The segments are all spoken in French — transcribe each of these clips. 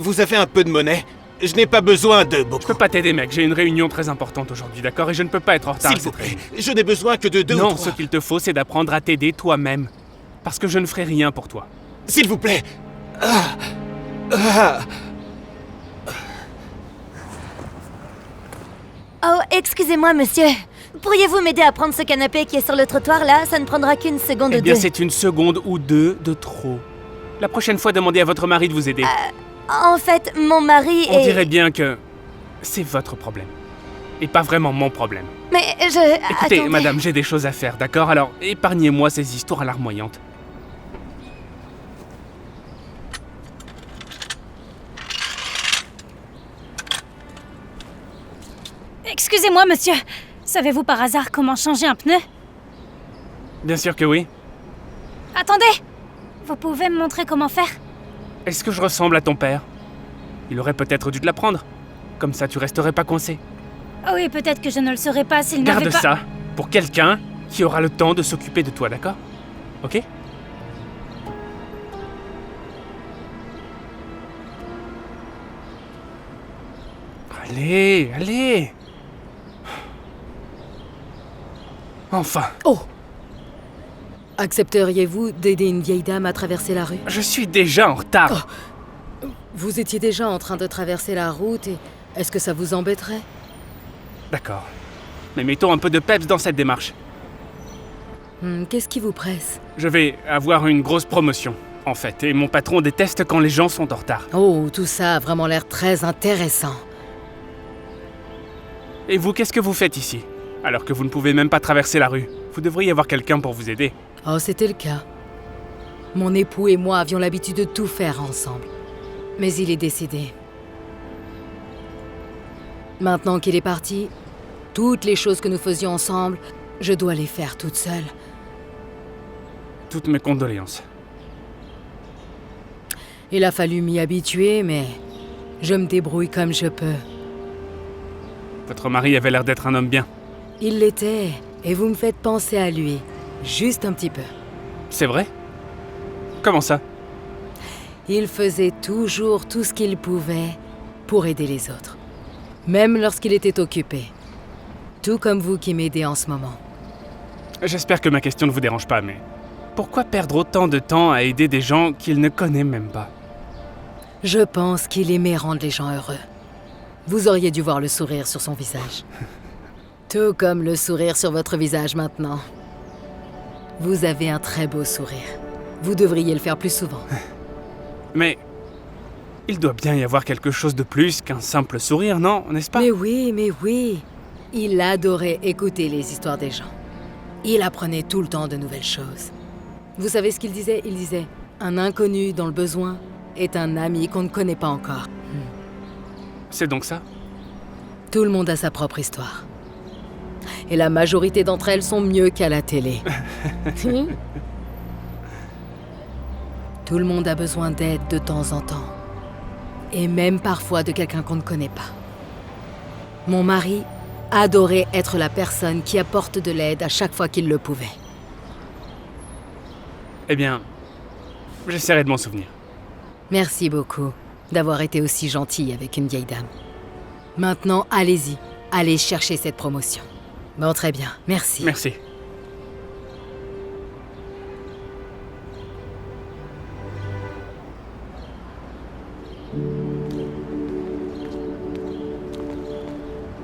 Vous avez un peu de monnaie? Je n'ai pas besoin de beaucoup. Je peux pas t'aider, mec. J'ai une réunion très importante aujourd'hui, d'accord? Et je ne peux pas être en retard. S'il vous plaît, je n'ai besoin que de 2 ou 3. Non, ce qu'il te faut, c'est d'apprendre à t'aider toi-même. Parce que je ne ferai rien pour toi. S'il vous plaît. Oh, excusez-moi, monsieur. Pourriez-vous m'aider à prendre ce canapé qui est sur le trottoir, là? Ça ne prendra qu'une seconde ou Eh bien, deux. c'est une seconde ou deux de trop. La prochaine fois, demandez à votre mari de vous aider. En fait, mon mari On est... dirait bien que c'est votre problème. Et pas vraiment mon problème. Mais je... Écoutez, Attendez. madame, j'ai des choses à faire, d'accord? Alors, épargnez-moi ces histoires larmoyantes. Excusez-moi, monsieur. Savez-vous par hasard comment changer un pneu? Bien sûr que oui. Attendez! Vous pouvez me montrer comment faire? Est-ce que je ressemble à ton père? Il aurait peut-être dû te l'apprendre. Comme ça, tu resterais pas coincé. Oui, peut-être que je ne le saurais pas s'il n'avait Garde pas... ça pour quelqu'un qui aura le temps de s'occuper de toi, d'accord? Ok? Allez, allez! Enfin, Oh! Accepteriez-vous d'aider une vieille dame à traverser la rue? je suis déjà en retard. Vous étiez déjà en train de traverser la route et... Est-ce que ça vous embêterait? D'accord. Mais mettons un peu de peps dans cette démarche. Qu'est-ce qui vous presse? Je vais avoir une grosse promotion, en fait, et mon patron déteste quand les gens sont en retard. Oh, tout ça a vraiment l'air très intéressant. Et vous, qu'est-ce que vous faites ici? Alors que vous ne pouvez même pas traverser la rue. Vous devriez avoir quelqu'un pour vous aider. Oh, c'était le cas. Mon époux et moi avions l'habitude de tout faire ensemble. Mais il est décédé. Maintenant qu'il est parti, toutes les choses que nous faisions ensemble, je dois les faire toute seule. Toutes mes condoléances. Il a fallu m'y habituer, mais je me débrouille comme je peux. Votre mari avait l'air d'être un homme bien. Il l'était, et vous me faites penser à lui. Juste un petit peu. C'est vrai? Comment ça? Il faisait toujours tout ce qu'il pouvait pour aider les autres. Même lorsqu'il était occupé. Tout comme vous qui m'aidez en ce moment. J'espère que ma question ne vous dérange pas, mais... Pourquoi perdre autant de temps à aider des gens qu'il ne connaît même pas? Je pense qu'il aimait rendre les gens heureux. Vous auriez dû voir le sourire sur son visage. Tout comme le sourire sur votre visage maintenant. Vous avez un très beau sourire. Vous devriez le faire plus souvent. Mais... Il doit bien y avoir quelque chose de plus qu'un simple sourire, non? N'est-ce pas? Mais oui. Il adorait écouter les histoires des gens. Il apprenait tout le temps de nouvelles choses. Vous savez ce qu'il disait? Il disait « Un inconnu dans le besoin est un ami qu'on ne connaît pas encore. » C'est donc ça? Tout le monde a sa propre histoire. Et la majorité d'entre elles sont mieux qu'à la télé. Tout le monde a besoin d'aide de temps en temps. Et même parfois de quelqu'un qu'on ne connaît pas. Mon mari adorait être la personne qui apporte de l'aide à chaque fois qu'il le pouvait. Eh bien... J'essaierai de m'en souvenir. Merci beaucoup d'avoir été aussi gentil avec une vieille dame. Maintenant, allez-y. Allez chercher cette promotion. Bon, très bien. Merci. Merci.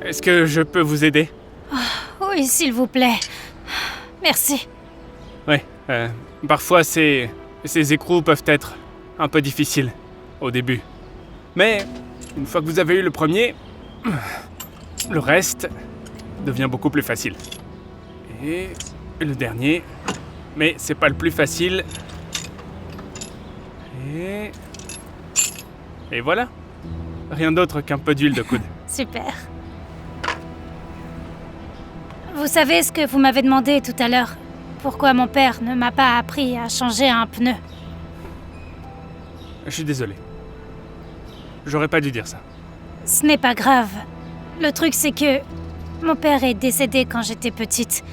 Est-ce que je peux vous aider? Oui, s'il vous plaît. Merci. Ouais, parfois ces écrous peuvent être un peu difficiles au début. Mais une fois que vous avez eu le premier, le reste devient beaucoup plus facile. Et le dernier, mais c'est pas le plus facile. Et voilà. Rien d'autre qu'un peu d'huile de coude. Super. Vous savez ce que vous m'avez demandé tout à l'heure? Pourquoi mon père ne m'a pas appris à changer un pneu? Je suis désolé. J'aurais pas dû dire ça. Ce n'est pas grave. Le truc, c'est que mon père est décédé quand j'étais petite.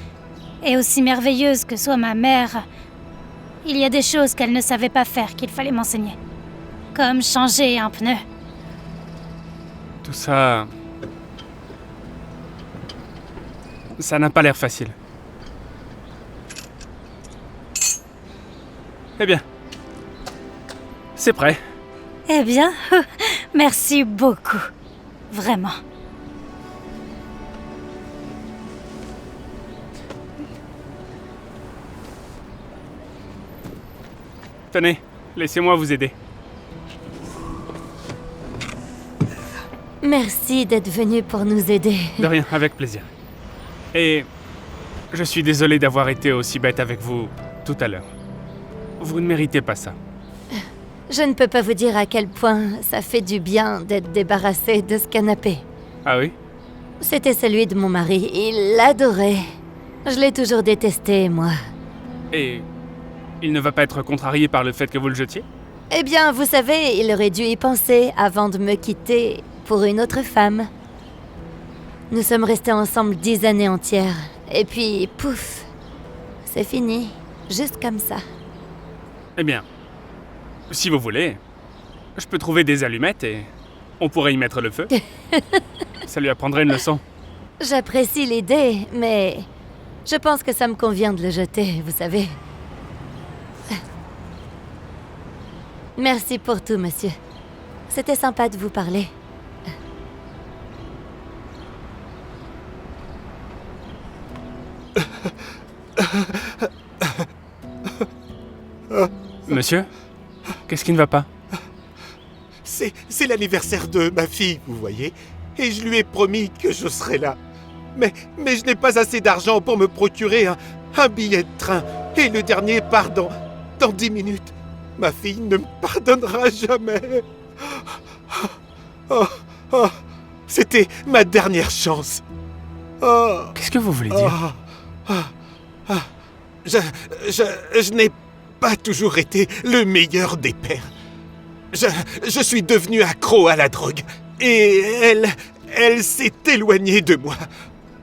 Et aussi merveilleuse que soit ma mère, il y a des choses qu'elle ne savait pas faire qu'il fallait m'enseigner. Comme changer un pneu. Tout ça... Ça n'a pas l'air facile. Eh bien, c'est prêt. Eh bien, merci beaucoup. Vraiment. Tenez, laissez-moi vous aider. Merci d'être venu pour nous aider. De rien, avec plaisir. Et je suis désolé d'avoir été aussi bête avec vous tout à l'heure. Vous ne méritez pas ça. Je ne peux pas vous dire à quel point ça fait du bien d'être débarrassé de ce canapé. Ah oui? C'était celui de mon mari. Il l'adorait. Je l'ai toujours détesté, moi. Et il ne va pas être contrarié par le fait que vous le jetiez? Eh bien, vous savez, il aurait dû y penser avant de me quitter pour une autre femme. Nous sommes restés ensemble 10 années entières. Et puis, pouf, c'est fini. Juste comme ça. Eh bien, si vous voulez, je peux trouver des allumettes et on pourrait y mettre le feu. Ça lui apprendrait une leçon. J'apprécie l'idée, mais je pense que ça me convient de le jeter, vous savez. Merci pour tout, monsieur. C'était sympa de vous parler. Monsieur? Qu'est-ce qui ne va pas? C'est l'anniversaire de ma fille, vous voyez. Et je lui ai promis que je serais là. Mais je n'ai pas assez d'argent pour me procurer un billet de train. Et le dernier part dans 10 minutes. Ma fille ne me pardonnera jamais. Oh, c'était ma dernière chance. Oh, Qu'est-ce que vous voulez dire? Je n'ai pas toujours été le meilleur des pères. Je suis devenu accro à la drogue. Et elle s'est éloignée de moi.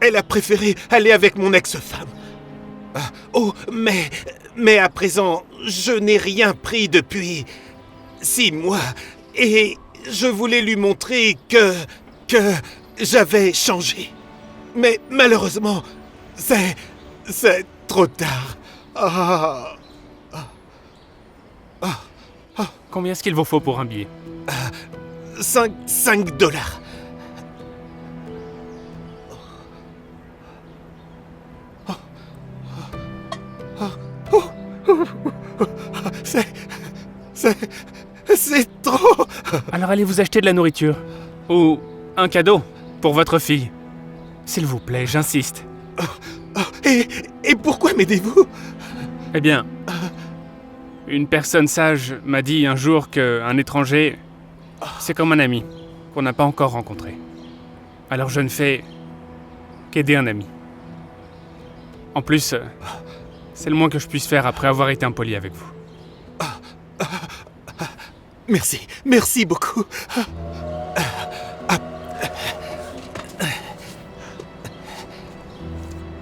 Elle a préféré aller avec mon ex-femme. Oh, mais à présent, je n'ai rien pris depuis 6 mois. Et je voulais lui montrer que j'avais changé. Mais malheureusement, c'est trop tard. Combien est-ce qu'il vous faut pour un billet? 5 dollars. C'est trop. Alors allez vous acheter de la nourriture. Ou un cadeau pour votre fille. S'il vous plaît, j'insiste. Et pourquoi m'aidez-vous? Eh bien, une personne sage m'a dit un jour qu'un étranger, c'est comme un ami qu'on n'a pas encore rencontré. Alors je ne fais qu'aider un ami. En plus, c'est le moins que je puisse faire après avoir été impoli avec vous. Merci beaucoup.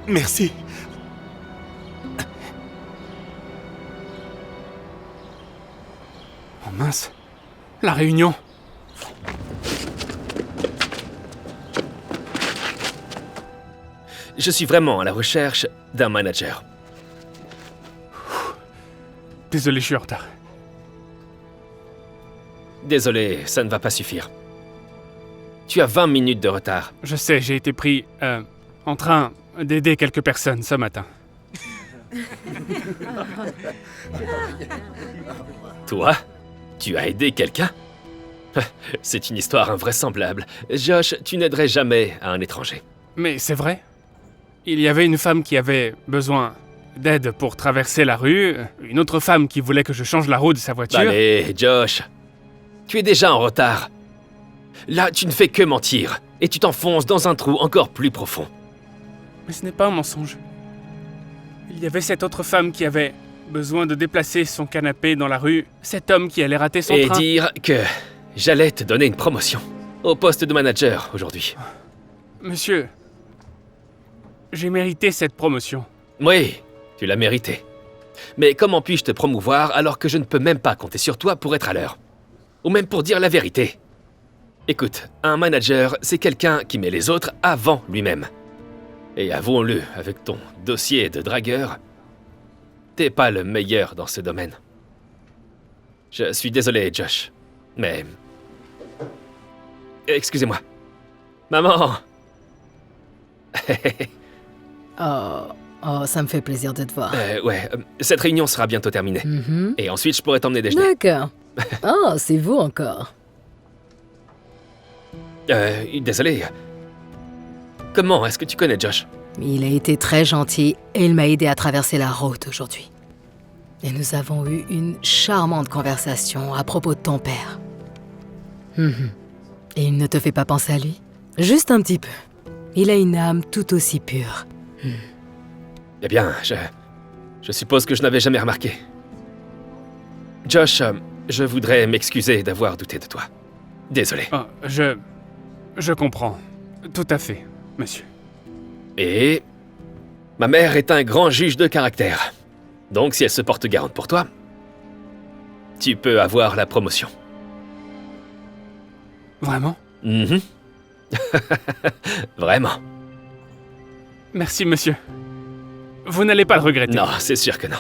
Merci. Oh mince, la réunion. Je suis vraiment à la recherche d'un manager. Désolé, je suis en retard. Désolé, ça ne va pas suffire. Tu as 20 minutes de retard. Je sais, j'ai été pris en train d'aider quelques personnes ce matin. Toi? Tu as aidé quelqu'un? C'est une histoire invraisemblable. Josh, tu n'aiderais jamais à un étranger. Mais c'est vrai. Il y avait une femme qui avait besoin d'aide pour traverser la rue, une autre femme qui voulait que je change la roue de sa voiture. Allez, Josh. Tu es déjà en retard. Là, tu ne fais que mentir. Et tu t'enfonces dans un trou encore plus profond. Mais ce n'est pas un mensonge. Il y avait cette autre femme qui avait besoin de déplacer son canapé dans la rue, cet homme qui allait rater son Et train. dire que j'allais te donner une promotion au poste de manager aujourd'hui. Monsieur, j'ai mérité cette promotion. Oui, tu l'as mérité. Mais comment puis-je te promouvoir alors que je ne peux même pas compter sur toi pour être à l'heure? Ou même pour dire la vérité? Écoute, un manager, c'est quelqu'un qui met les autres avant lui-même. Et avouons-le, avec ton dossier de dragueur, t'es pas le meilleur dans ce domaine. Je suis désolé, Josh, mais... Excusez-moi. Maman! Oh, ça me fait plaisir de te voir. Cette réunion sera bientôt terminée. Mhm. Et ensuite, je pourrai t'emmener déjeuner. D'accord. Oh, c'est vous encore. Désolé. Comment est-ce que tu connais Josh? Il a été très gentil et il m'a aidé à traverser la route aujourd'hui. Et nous avons eu une charmante conversation à propos de ton père. Mhm. Et il ne te fait pas penser à lui? Juste un petit peu. Il a une âme tout aussi pure. Eh bien, je suppose que je n'avais jamais remarqué. Josh, je voudrais m'excuser d'avoir douté de toi. Désolé. Oh, je comprends. Tout à fait, monsieur. Et... ma mère est un grand juge de caractère. Donc si elle se porte garante pour toi, tu peux avoir la promotion. Vraiment? Mhm. Vraiment. Merci, monsieur. Vous n'allez pas le regretter. Non, c'est sûr que non.